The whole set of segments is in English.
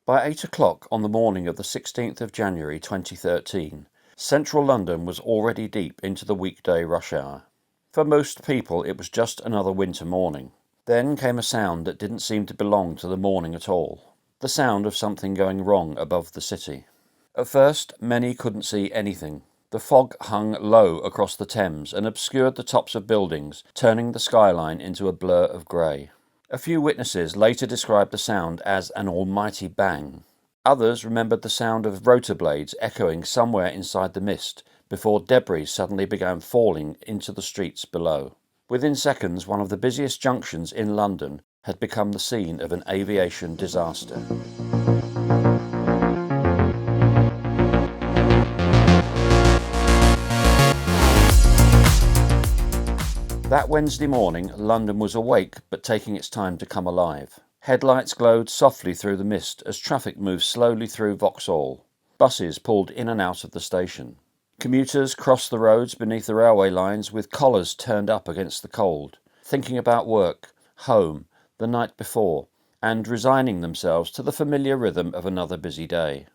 By 8 o'clock on the morning of the 16th of January 2013, central London was already deep into the weekday rush hour. For most people it was just another winter morning. Then came a sound that didn't seem to belong to the morning at all. The sound of something going wrong above the city. At first, many couldn't see anything. The fog hung low across the Thames and obscured the tops of buildings, turning the skyline into a blur of grey. A few witnesses later described the sound as an almighty bang. Others remembered the sound of rotor blades echoing somewhere inside the mist before debris suddenly began falling into the streets below. Within seconds, one of the busiest junctions in London had become the scene of an aviation disaster. That Wednesday morning, London was awake but taking its time to come alive. Headlights glowed softly through the mist as traffic moved slowly through Vauxhall. Buses pulled in and out of the station. Commuters crossed the roads beneath the railway lines with collars turned up against the cold, thinking about work, home, the night before, and resigning themselves to the familiar rhythm of another busy day.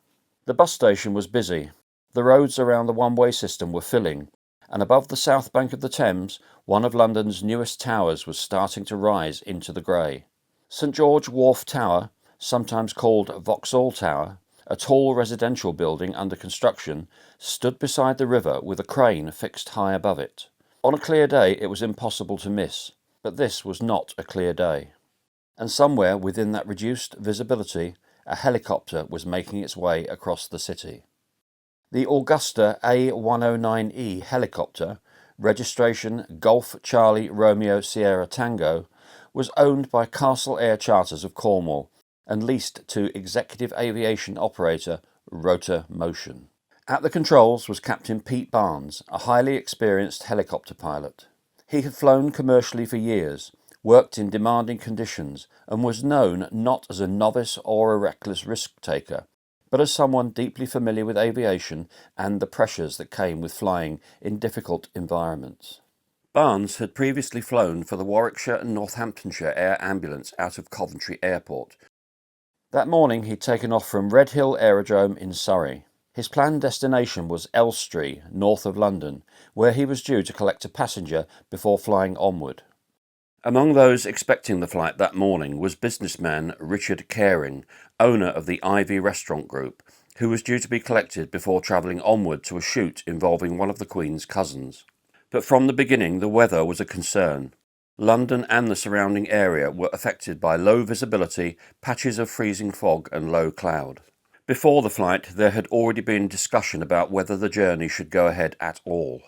The bus station was busy. The roads around the one-way system were filling, and above the south bank of the Thames, one of London's newest towers was starting to rise into the grey. St George Wharf Tower, sometimes called Vauxhall Tower, a tall residential building under construction, stood beside the river with a crane fixed high above it. On a clear day it was impossible to miss, but this was not a clear day. And somewhere within that reduced visibility, a helicopter was making its way across the city. The Agusta A109 helicopter, registration Golf Charlie Romeo Sierra Tango, was owned by Castle Air Charters of Cornwall and leased to executive aviation operator Rotor Motion. At the controls was Captain Pete Barnes, a highly experienced helicopter pilot. He had flown commercially for years, worked in demanding conditions, and was known not as a novice or a reckless risk-taker, but as someone deeply familiar with aviation and the pressures that came with flying in difficult environments. Barnes had previously flown for the Warwickshire and Northamptonshire Air Ambulance out of Coventry Airport. That morning he'd taken off from Redhill Aerodrome in Surrey. His planned destination was Elstree, north of London, where he was due to collect a passenger before flying onward. Among those expecting the flight that morning was businessman Richard Caring, owner of the Ivy Restaurant Group, who was due to be collected before travelling onward to a shoot involving one of the Queen's cousins. But from the beginning the weather was a concern. London and the surrounding area were affected by low visibility, patches of freezing fog and low cloud. Before the flight there had already been discussion about whether the journey should go ahead at all.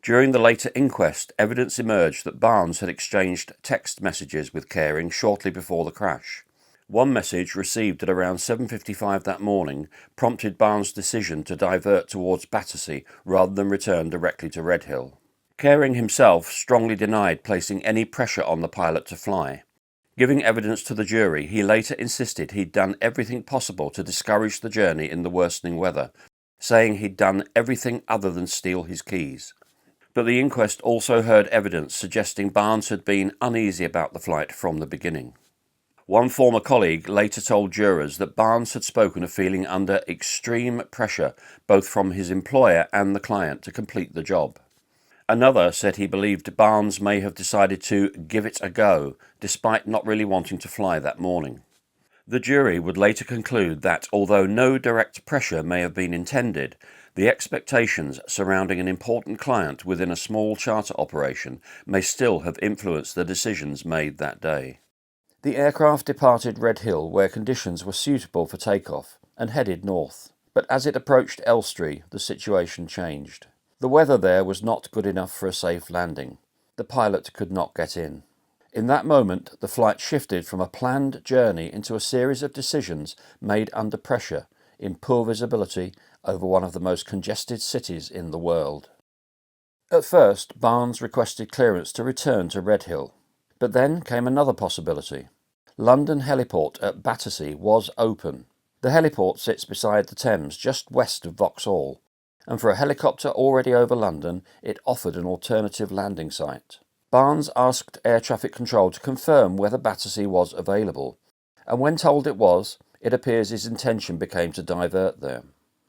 During the later inquest, evidence emerged that Barnes had exchanged text messages with Caring shortly before the crash. One message, received at around 7:55 that morning, prompted Barnes' decision to divert towards Battersea rather than return directly to Redhill. Caring himself strongly denied placing any pressure on the pilot to fly. Giving evidence to the jury, he later insisted he'd done everything possible to discourage the journey in the worsening weather, saying he'd done everything other than steal his keys. But the inquest also heard evidence suggesting Barnes had been uneasy about the flight from the beginning. One former colleague later told jurors that Barnes had spoken of feeling under extreme pressure, both from his employer and the client, to complete the job. Another said he believed Barnes may have decided to give it a go, despite not really wanting to fly that morning. The jury would later conclude that, although no direct pressure may have been intended, the expectations surrounding an important client within a small charter operation may still have influenced the decisions made that day. The aircraft departed Redhill, where conditions were suitable for takeoff, and headed north. But as it approached Elstree, the situation changed. The weather there was not good enough for a safe landing. The pilot could not get in. In that moment, the flight shifted from a planned journey into a series of decisions made under pressure, in poor visibility, over one of the most congested cities in the world. At first, Barnes requested clearance to return to Redhill. But then came another possibility. London Heliport at Battersea was open. The heliport sits beside the Thames, just west of Vauxhall, and for a helicopter already over London, it offered an alternative landing site. Barnes asked air traffic control to confirm whether Battersea was available, and when told it was, it appears his intention became to divert there.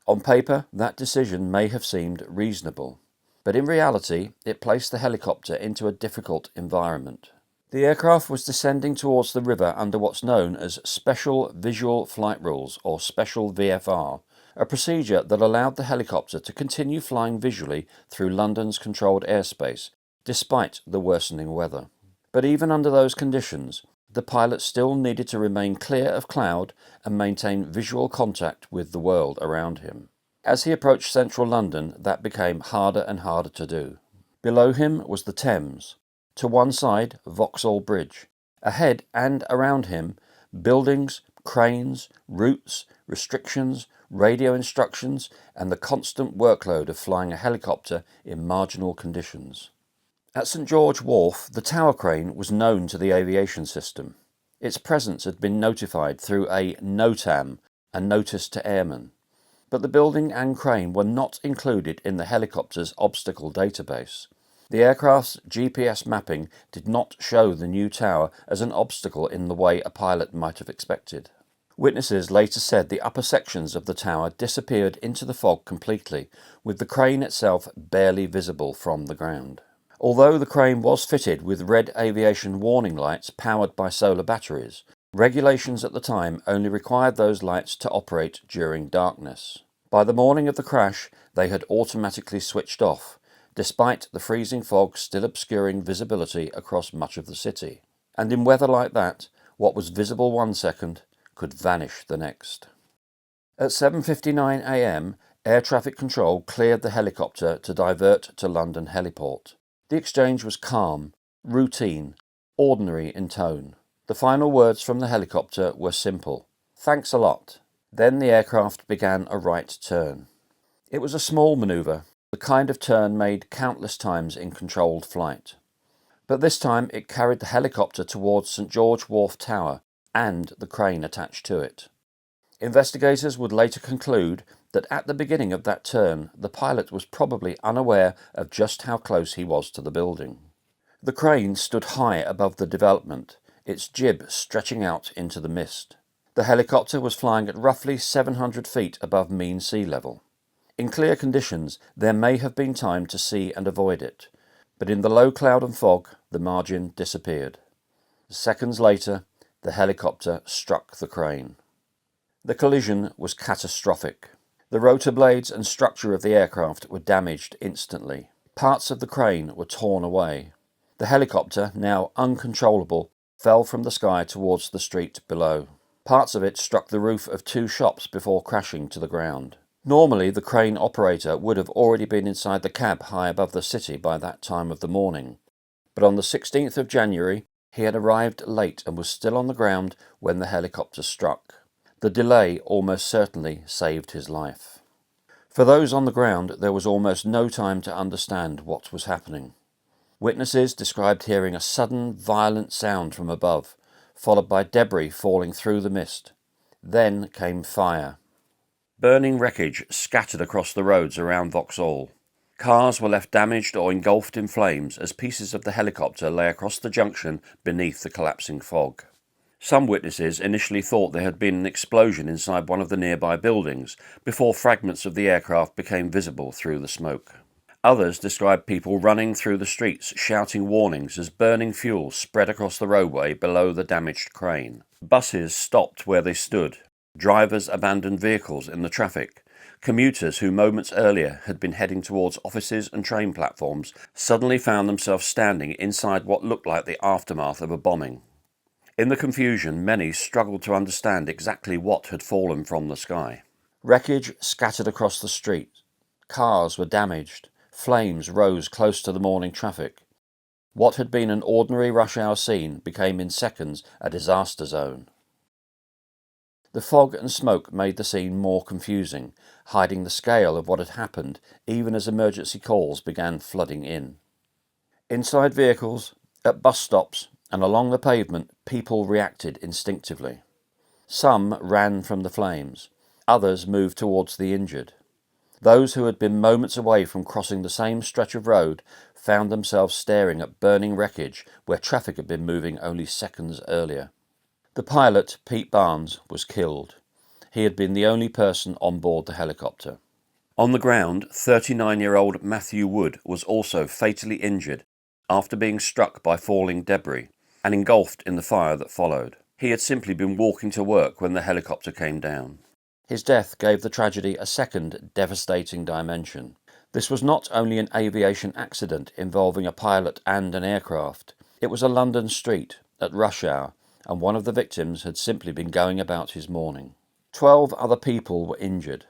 On paper, that decision may have seemed reasonable, but in reality, it placed the helicopter into a difficult environment. The aircraft was descending towards the river under what's known as Special Visual Flight Rules, or Special VFR, a procedure that allowed the helicopter to continue flying visually through London's controlled airspace, despite the worsening weather. But even under those conditions, the pilot still needed to remain clear of cloud and maintain visual contact with the world around him. As he approached central London, that became harder and harder to do. Below him was the Thames. To one side, Vauxhall Bridge. Ahead and around him, buildings, cranes, routes, restrictions, radio instructions, and the constant workload of flying a helicopter in marginal conditions. At St George Wharf, the tower crane was known to the aviation system. Its presence had been notified through a NOTAM, a notice to airmen. But the building and crane were not included in the helicopter's obstacle database. The aircraft's GPS mapping did not show the new tower as an obstacle in the way a pilot might have expected. Witnesses later said the upper sections of the tower disappeared into the fog completely, with the crane itself barely visible from the ground. Although the crane was fitted with red aviation warning lights powered by solar batteries, regulations at the time only required those lights to operate during darkness. By the morning of the crash, they had automatically switched off, despite the freezing fog still obscuring visibility across much of the city. And in weather like that, what was visible one second could vanish the next. At 7:59 a.m, air traffic control cleared the helicopter to divert to London heliport. The exchange was calm, routine, ordinary in tone. The final words from the helicopter were simple. "Thanks a lot." Then the aircraft began a right turn. It was a small manoeuvre, the kind of turn made countless times in controlled flight. But this time it carried the helicopter towards St George Wharf Tower and the crane attached to it. Investigators would later conclude that at the beginning of that turn, the pilot was probably unaware of just how close he was to the building. The crane stood high above the development, its jib stretching out into the mist. The helicopter was flying at roughly 700 feet above mean sea level. In clear conditions, there may have been time to see and avoid it, but in the low cloud and fog, the margin disappeared. Seconds later, the helicopter struck the crane. The collision was catastrophic. The rotor blades and structure of the aircraft were damaged instantly. Parts of the crane were torn away. The helicopter, now uncontrollable, fell from the sky towards the street below. Parts of it struck the roof of 2 shops before crashing to the ground. Normally, the crane operator would have already been inside the cab high above the city by that time of the morning. But on the 16th of January, he had arrived late and was still on the ground when the helicopter struck. The delay almost certainly saved his life. For those on the ground, there was almost no time to understand what was happening. Witnesses described hearing a sudden, violent sound from above, followed by debris falling through the mist. Then came fire. Burning wreckage scattered across the roads around Vauxhall. Cars were left damaged or engulfed in flames as pieces of the helicopter lay across the junction beneath the collapsing fog. Some witnesses initially thought there had been an explosion inside one of the nearby buildings before fragments of the aircraft became visible through the smoke. Others described people running through the streets shouting warnings as burning fuel spread across the roadway below the damaged crane. Buses stopped where they stood. Drivers abandoned vehicles in the traffic. Commuters who moments earlier had been heading towards offices and train platforms suddenly found themselves standing inside what looked like the aftermath of a bombing. In the confusion, many struggled to understand exactly what had fallen from the sky. Wreckage scattered across the street. Cars were damaged. Flames rose close to the morning traffic. What had been an ordinary rush hour scene became in seconds a disaster zone. The fog and smoke made the scene more confusing, hiding the scale of what had happened even as emergency calls began flooding in. Inside vehicles, at bus stops, and along the pavement, people reacted instinctively. Some ran from the flames. Others moved towards the injured. Those who had been moments away from crossing the same stretch of road found themselves staring at burning wreckage where traffic had been moving only seconds earlier. The pilot, Pete Barnes, was killed. he had been the only person on board the helicopter. On the ground, 39-year-old Matthew Wood was also fatally injured after being struck by falling debris and engulfed in the fire that followed. He had simply been walking to work when the helicopter came down. His death gave the tragedy a second devastating dimension. This was not only an aviation accident involving a pilot and an aircraft, it was a London street at rush hour, and one of the victims had simply been going about his morning. 12 other people were injured.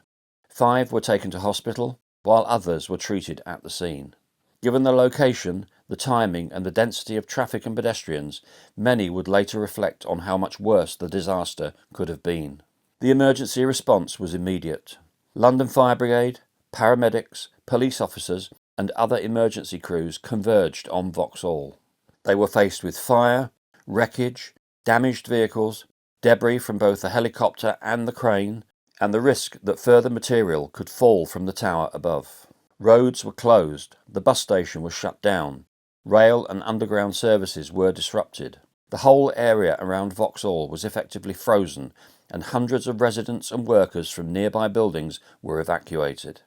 5 were taken to hospital, while others were treated at the scene. Given the location, the timing and the density of traffic and pedestrians, many would later reflect on how much worse the disaster could have been. The emergency response was immediate. London Fire Brigade, paramedics, police officers and other emergency crews converged on Vauxhall. They were faced with fire, wreckage, damaged vehicles, debris from both the helicopter and the crane, and the risk that further material could fall from the tower above. Roads were closed, the bus station was shut down, rail and underground services were disrupted. The whole area around Vauxhall was effectively frozen, and hundreds of residents and workers from nearby buildings were evacuated.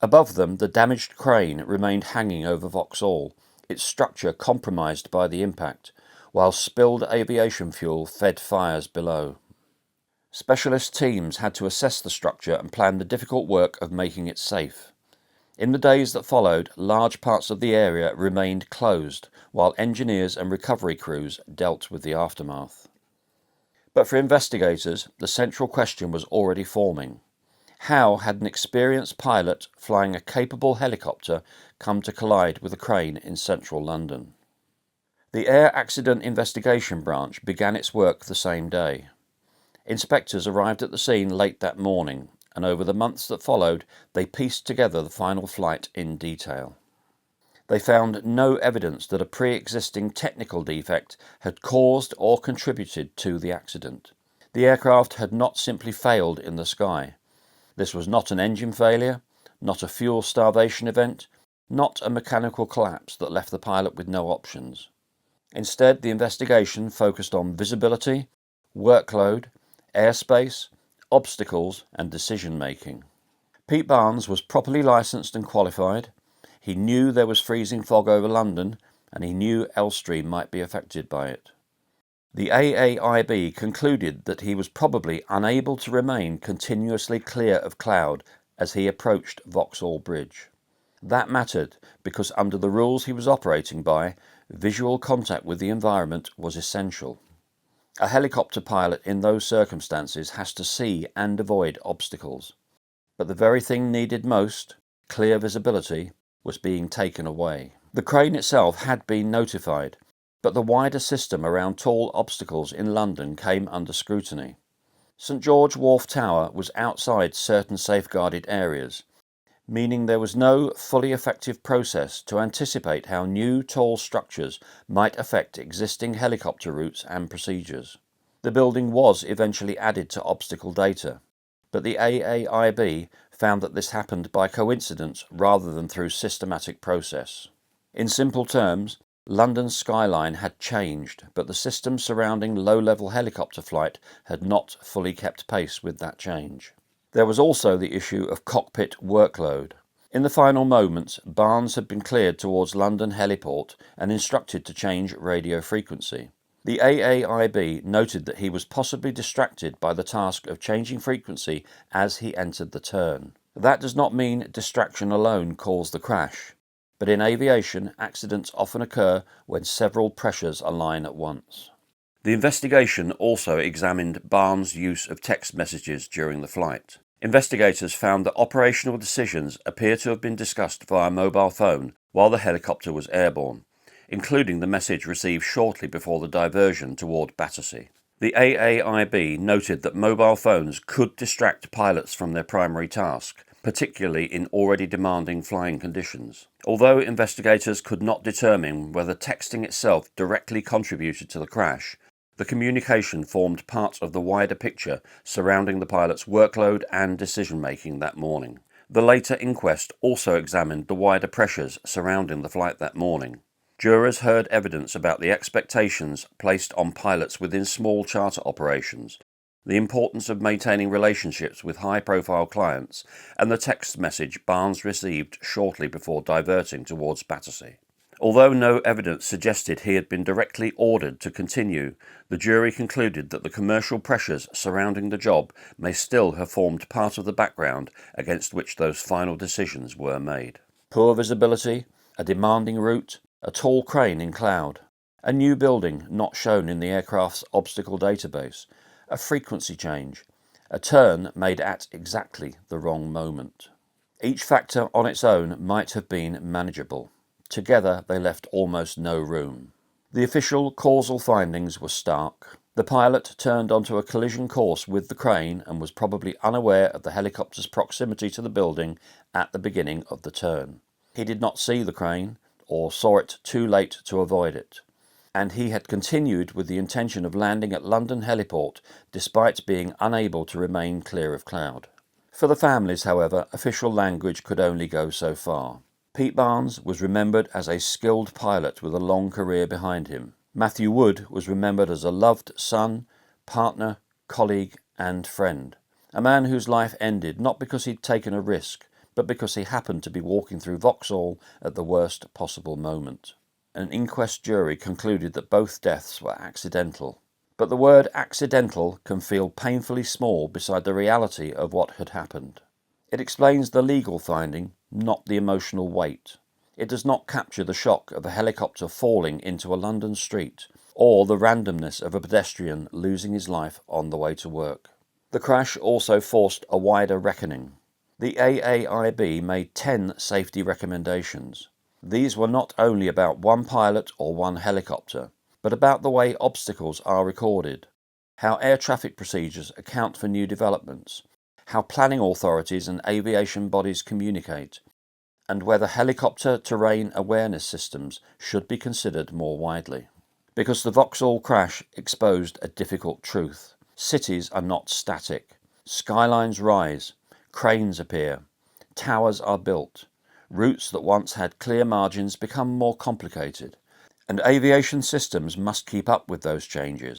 Above them, the damaged crane remained hanging over Vauxhall, its structure compromised by the impact, while spilled aviation fuel fed fires below. Specialist teams had to assess the structure and plan the difficult work of making it safe. In the days that followed, large parts of the area remained closed, while engineers and recovery crews dealt with the aftermath. But for investigators, the central question was already forming. How had an experienced pilot flying a capable helicopter come to collide with a crane in central London? The Air Accident Investigation Branch began its work the same day. Inspectors arrived at the scene late that morning, and over the months that followed, they pieced together the final flight in detail. They found no evidence that a pre-existing technical defect had caused or contributed to the accident. The aircraft had not simply failed in the sky. This was not an engine failure, not a fuel starvation event, not a mechanical collapse that left the pilot with no options. Instead, the investigation focused on visibility, workload, airspace, obstacles and decision-making. Pete Barnes was properly licensed and qualified. He knew there was freezing fog over London, and he knew Elstree might be affected by it. The AAIB concluded that he was probably unable to remain continuously clear of cloud as he approached Vauxhall Bridge. That mattered because under the rules he was operating by, visual contact with the environment was essential. A helicopter pilot in those circumstances has to see and avoid obstacles. But the very thing needed most, clear visibility, was being taken away. The crane itself had been notified, but the wider system around tall obstacles in London came under scrutiny. St George Wharf Tower was outside certain safeguarded areas, meaning there was no fully effective process to anticipate how new tall structures might affect existing helicopter routes and procedures. The building was eventually added to obstacle data, but the AAIB found that this happened by coincidence rather than through systematic process. In simple terms, London's skyline had changed, but the system surrounding low-level helicopter flight had not fully kept pace with that change. There was also the issue of cockpit workload. In the final moments, Barnes had been cleared towards London Heliport and instructed to change radio frequency. The AAIB noted that he was possibly distracted by the task of changing frequency as he entered the turn. That does not mean distraction alone caused the crash, but in aviation, accidents often occur when several pressures align at once. The investigation also examined Barnes' use of text messages during the flight. Investigators found that operational decisions appear to have been discussed via mobile phone while the helicopter was airborne, including the message received shortly before the diversion toward Battersea. The AAIB noted that mobile phones could distract pilots from their primary task, particularly in already demanding flying conditions. Although investigators could not determine whether texting itself directly contributed to the crash, the communication formed part of the wider picture surrounding the pilot's workload and decision-making that morning. The later inquest also examined the wider pressures surrounding the flight that morning. Jurors heard evidence about the expectations placed on pilots within small charter operations, the importance of maintaining relationships with high-profile clients, and the text message Barnes received shortly before diverting towards Battersea. Although no evidence suggested he had been directly ordered to continue, the jury concluded that the commercial pressures surrounding the job may still have formed part of the background against which those final decisions were made. Poor visibility, a demanding route, a tall crane in cloud, a new building not shown in the aircraft's obstacle database, a frequency change, a turn made at exactly the wrong moment. Each factor on its own might have been manageable. Together they left almost no room. The official causal findings were stark. The pilot turned onto a collision course with the crane and was probably unaware of the helicopter's proximity to the building at the beginning of the turn. He did not see the crane, or saw it too late to avoid it, and he had continued with the intention of landing at London Heliport despite being unable to remain clear of cloud. For the families, however, official language could only go so far. Pete Barnes was remembered as a skilled pilot with a long career behind him. Matthew Wood was remembered as a loved son, partner, colleague and friend. A man whose life ended not because he'd taken a risk, but because he happened to be walking through Vauxhall at the worst possible moment. An inquest jury concluded that both deaths were accidental. But the word accidental can feel painfully small beside the reality of what had happened. It explains the legal finding, not the emotional weight. It does not capture the shock of a helicopter falling into a London street, or the randomness of a pedestrian losing his life on the way to work. The crash also forced a wider reckoning. The AAIB made 10 safety recommendations. These were not only about one pilot or one helicopter, but about the way obstacles are recorded, how air traffic procedures account for new developments, how planning authorities and aviation bodies communicate, and whether helicopter terrain awareness systems should be considered more widely. Because the Vauxhall crash exposed a difficult truth. Cities are not static. Skylines rise, cranes appear, towers are built, routes that once had clear margins become more complicated, and aviation systems must keep up with those changes.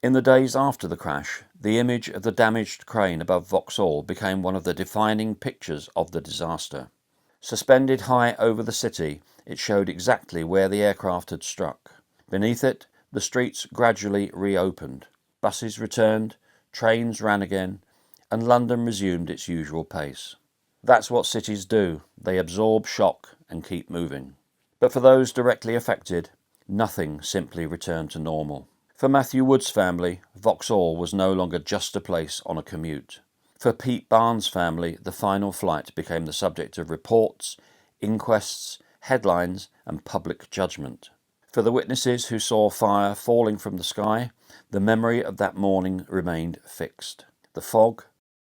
In the days after the crash, the image of the damaged crane above Vauxhall became one of the defining pictures of the disaster. Suspended high over the city, it showed exactly where the aircraft had struck. Beneath it, the streets gradually reopened. Buses returned, trains ran again, and London resumed its usual pace. That's what cities do. They absorb shock and keep moving. But for those directly affected, nothing simply returned to normal. For Matthew Wood's family, Vauxhall was no longer just a place on a commute. For Pete Barnes' family, the final flight became the subject of reports, inquests, headlines and public judgment. For the witnesses who saw fire falling from the sky, the memory of that morning remained fixed. The fog,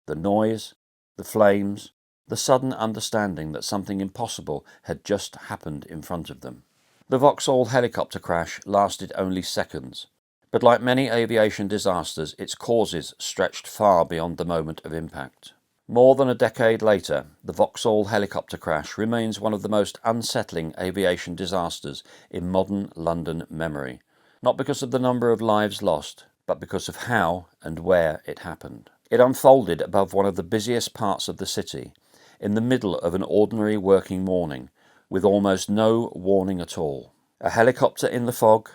the noise, the flames, the sudden understanding that something impossible had just happened in front of them. The Vauxhall helicopter crash lasted only seconds, but like many aviation disasters, its causes stretched far beyond the moment of impact. More than a decade later, the Vauxhall helicopter crash remains one of the most unsettling aviation disasters in modern London memory, not because of the number of lives lost, but because of how and where it happened. It unfolded above one of the busiest parts of the city, in the middle of an ordinary working morning, with almost no warning at all. A helicopter in the fog,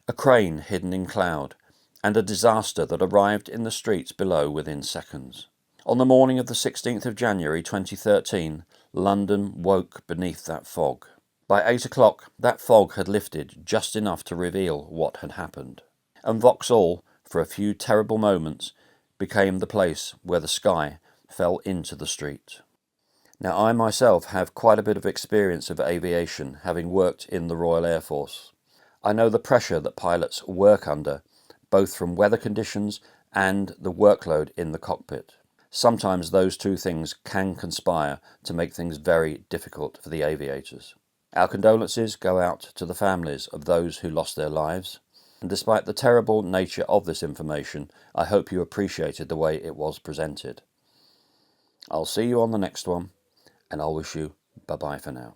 a crane hidden in cloud, and a disaster that arrived in the streets below within seconds. On the morning of the 16th of January 2013, London woke beneath that fog. By 8 o'clock, that fog had lifted just enough to reveal what had happened. And Vauxhall, for a few terrible moments, became the place where the sky fell into the street. Now, I myself have quite a bit of experience of aviation, having worked in the Royal Air Force. I know the pressure that pilots work under, both from weather conditions and the workload in the cockpit. Sometimes those two things can conspire to make things very difficult for the aviators. Our condolences go out to the families of those who lost their lives, and despite the terrible nature of this information, I hope you appreciated the way it was presented. I'll see you on the next one, and I'll wish you bye-bye for now.